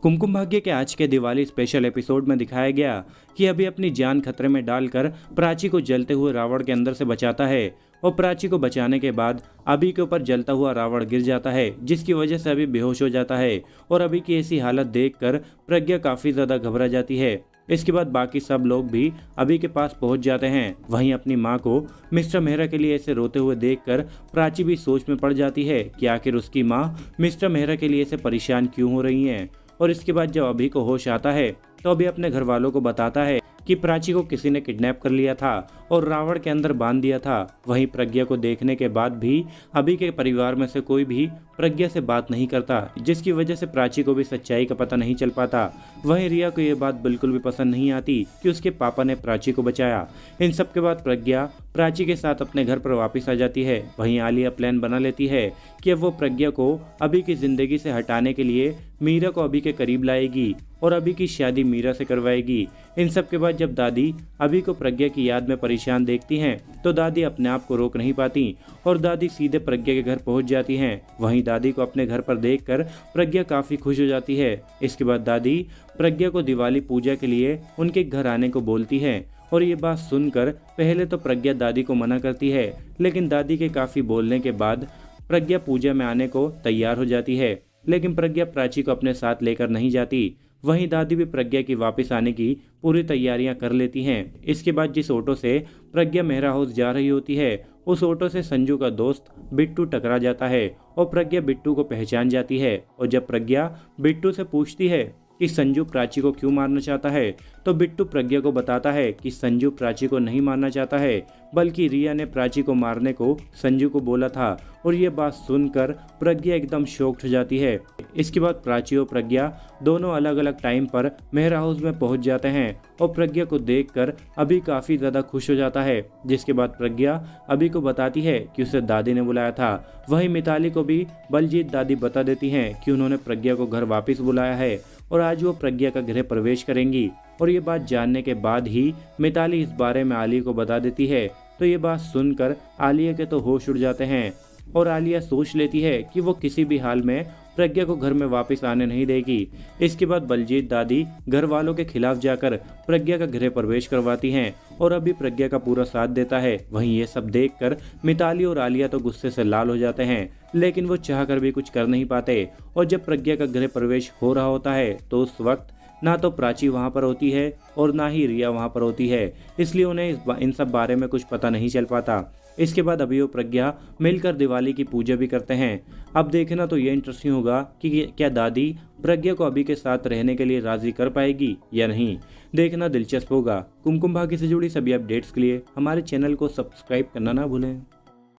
कुमकुम भाग्य के आज के दिवाली स्पेशल एपिसोड में दिखाया गया कि अभी अपनी जान खतरे में डालकर प्राची को जलते हुए रावण के अंदर से बचाता है और प्राची को बचाने के बाद अभी के ऊपर जलता हुआ रावण गिर जाता है, जिसकी वजह से अभी बेहोश हो जाता है। और अभी की ऐसी हालत देखकर प्रज्ञा काफी ज्यादा घबरा जाती है। इसके बाद बाकी सब लोग भी अभी के पास पहुंच जाते हैं। वहीं अपनी मां को मिस्टर मेहरा के लिए ऐसे रोते हुए देखकर प्राची भी सोच में पड़ जाती है कि आखिर उसकी मां मिस्टर मेहरा के लिए ऐसे परेशान क्यों हो रही हैं। और इसके बाद जब अभी को होश आता है तो अभी अपने घर वालों को बताता है कि प्राची को किसी ने किडनैप कर लिया था और रावण के अंदर बांध दिया था। वहीं प्रज्ञा को देखने के बाद भी अभी के परिवार में से कोई भी प्रज्ञा से बात नहीं करता, जिसकी वजह से प्राची को भी सच्चाई का पता नहीं चल पाता। वहीं रिया को यह बात बिल्कुल भी पसंद नहीं आती कि उसके पापा ने प्राची को बचाया। इन सब के बाद प्रज्ञा प्राची के साथ अपने घर पर वापस आ जाती है। वहीं आलिया प्लान बना लेती है कि अब वो प्रज्ञा को अभी की जिंदगी से हटाने के लिए मीरा को अभी के करीब लाएगी और अभी की शादी मीरा से करवाएगी। इन सब के बाद जब दादी अभी को प्रज्ञा की याद में परेशान देखती हैं तो दादी अपने आप को रोक नहीं पाती और दादी सीधे प्रज्ञा के घर पहुंच जाती हैं। वहीं दादी को अपने घर पर देखकर प्रज्ञा काफी खुश हो जाती है। इसके बाद दादी प्रज्ञा को दिवाली पूजा के लिए उनके घर आने को बोलती है और ये बात सुनकर पहले तो प्रज्ञा दादी को मना करती है, लेकिन दादी के काफी बोलने के बाद प्रज्ञा पूजा में आने को तैयार हो जाती है। लेकिन प्रज्ञा प्राची को अपने साथ लेकर नहीं जाती। वहीं दादी भी प्रज्ञा की वापस आने की पूरी तैयारियां कर लेती हैं। इसके बाद जिस ऑटो से प्रज्ञा मेहरा हाउस जा रही होती है उस ऑटो से संजू का दोस्त बिट्टू टकरा जाता है और प्रज्ञा बिट्टू को पहचान जाती है। और जब प्रज्ञा बिट्टू से पूछती है कि संजू प्राची को क्यों मारना चाहता है तो बिट्टू प्रज्ञा को बताता है कि संजू प्राची को नहीं मारना चाहता है, बल्कि रिया ने प्राची को मारने को संजू को बोला था। और ये बात सुनकर प्रज्ञा एकदम शॉक्ड हो जाती है। इसके बाद प्राची और प्रज्ञा दोनों अलग अलग टाइम पर मेहरा हाउस में पहुंच जाते हैं और प्रज्ञा को देखकर अभी काफी ज्यादा खुश हो जाता है। जिसके बाद प्रज्ञा अभी को बताती है कि उसे दादी ने बुलाया था। वहीं मिताली को भी बलजीत दादी बता देती हैं कि उन्होंने प्रज्ञा को घर वापस बुलाया है और आज वो प्रज्ञा का गृह प्रवेश करेंगी। और ये बात जानने के बाद ही मिताली इस बारे में आलिया को बता देती है। तो ये बात सुनकर आलिया के तो होश उड़ जाते हैं और आलिया सोच लेती है कि वो किसी भी हाल में प्रज्ञा को घर में वापस आने नहीं देगी। इसके बाद बलजीत दादी घर वालों के खिलाफ जाकर प्रज्ञा का गृह प्रवेश करवाती हैं और अभी प्रज्ञा का पूरा साथ देता है। वहीं ये सब देखकर मिताली और आलिया तो गुस्से से लाल हो जाते हैं, लेकिन वो चाहकर भी कुछ कर नहीं पाते। और जब प्रज्ञा का गृह प्रवेश हो रहा होता है तो उस वक्त ना तो प्राची वहां पर होती है और ना ही रिया वहां पर होती है, इसलिए उन्हें इन सब बारे में कुछ पता नहीं चल पाता। इसके बाद अभी वो प्रज्ञा मिलकर दिवाली की पूजा भी करते हैं। अब देखना तो ये इंटरेस्टिंग होगा कि क्या दादी प्रज्ञा को अभी के साथ रहने के लिए राजी कर पाएगी या नहीं। देखना दिलचस्प होगा। कुमकुम भाग्य से जुड़ी सभी अपडेट्स के लिए हमारे चैनल को सब्सक्राइब करना ना भूलें।